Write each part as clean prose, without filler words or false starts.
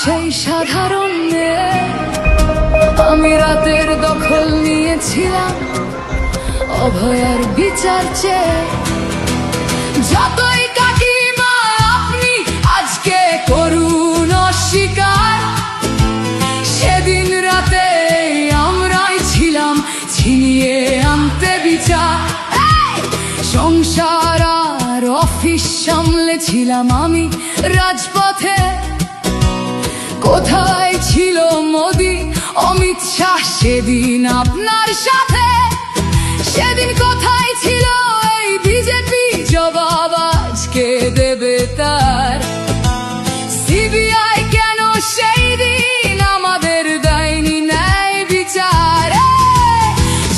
সেই সাধারণ মেয়ে, আমি রাতের দখল নিয়েছিলাম অভয়ার বিচার চেয়ে। যতই কাকিমা আপনি আজকে করুন অস্বীকার, সেদিন রাতে আমরাই ছিলাম ছিনিয়ে আনতে বিচার। সংসার আর অফিস সামলেছিলাম আমি রাজপথে। কোথায় ছিল মোদি অমিত শাহ সেদিন আপনার সাথে? সেদিন কোথায় ছিল এই বিজেপি? জবাব আজকে দেবে তার। সিবিআই কেন সেই দিন আমাদের দেয়নি ন্যায় বিচার?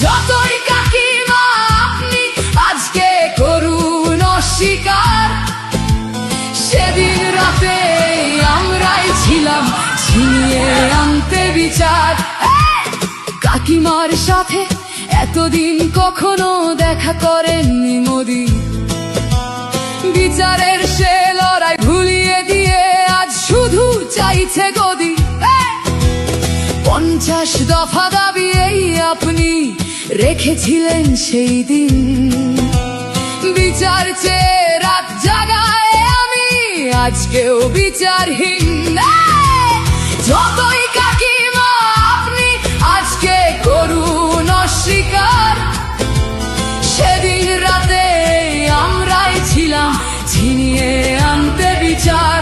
যতই কাকিমা আপনি আজকে করুন অস্বীকার, সেদিন রাতে আমরাই ছিলাম ছিনিয়ে আনতে বিচার। কাকিমার সাথে এতদিন কখনো দেখা করেননি মোদি, বিচারের সে লড়াই ভুলিয়ে দিয়ে আজ শুধু চাইছে গদি। 50 দফা দাবি এই আপনি রেখেছিলেন সেই দিন, বিচার চেয়ে রাত জাগায় আমি আজকেও বিচারহীন। যতই কাকিমা আপনি আজকে করুন অস্বীকার, সেদিন রাতে আমরাই ছিলাম ছিনিয়ে আনতে বিচার।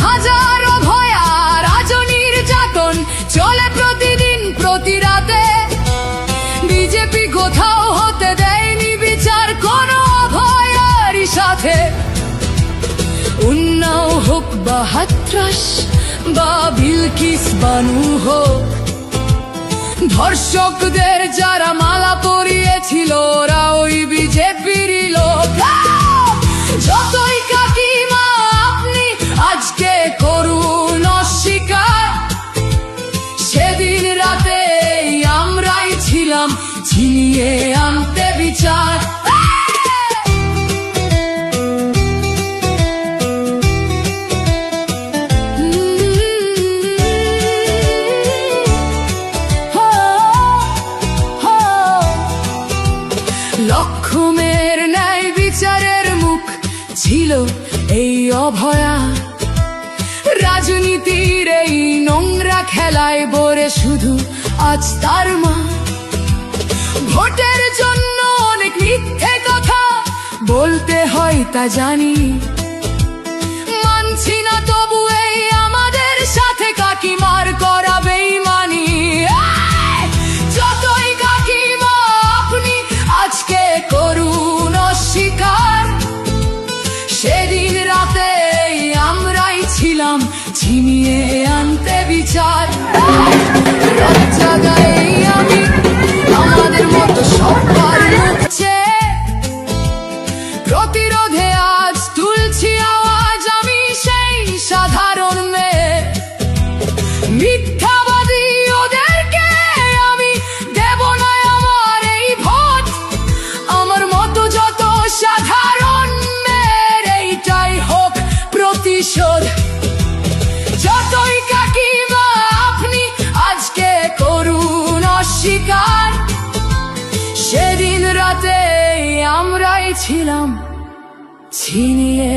হাজারো ভয়া রাজনীর যাতন চলে প্রতিদিন প্রতি রাতে। বিজেপি কোথাও হতে দেয়নি বিচার কোনো অভয়ারই সাথে। উন্নাও হোক বা হাতরাস বা বিলকিস বানু হোক, ধর্ষকদের যারা মালা পরিয়েছিল ওরা ওই বিজেপিরই লোক। যতই কাকিমা আপনি আজকে করুন অস্বীকার, সেদিন রাতে আমরাই ছিলাম ছিনিয়ে আনতে বিচার। লক্ষ্যমের ন্যায় বিচারের মুখ ছিল এই অভয়া। রাজনীতির এই নোংরা খেলায় বরে শুধু আজ তার মা। ভোটের জন্য অনেক মিথ্যে কথা বলতে হয় তা জানি, মানছি না তবু এই আমাদের সাথে কাকিমার করা বেইমানি। যতই কাকিমা আপনি আজকে করুন অস্বীকার, সেদিন রাতে আমরাই ছিলাম ছিনিয়ে আনতে বিচার। রাত জাগাই আমি আমাদের মতো সবার মুখছে, প্রতিরোধে আজ তুলছি আওয়াজ আমি সেই সাধারণ মেয়ে। মিথ্যাবাদী ওদেরকে আমি দেব না আমার এই ভোট। আমার মতো যত সাধারণ মেয়ের এইটাই হোক প্রতিশোধ। যতই কাকিমা আপনি আজকে করুন অস্বীকার, সেদিন রাতে আমরাই ছিলাম ছিনিয়ে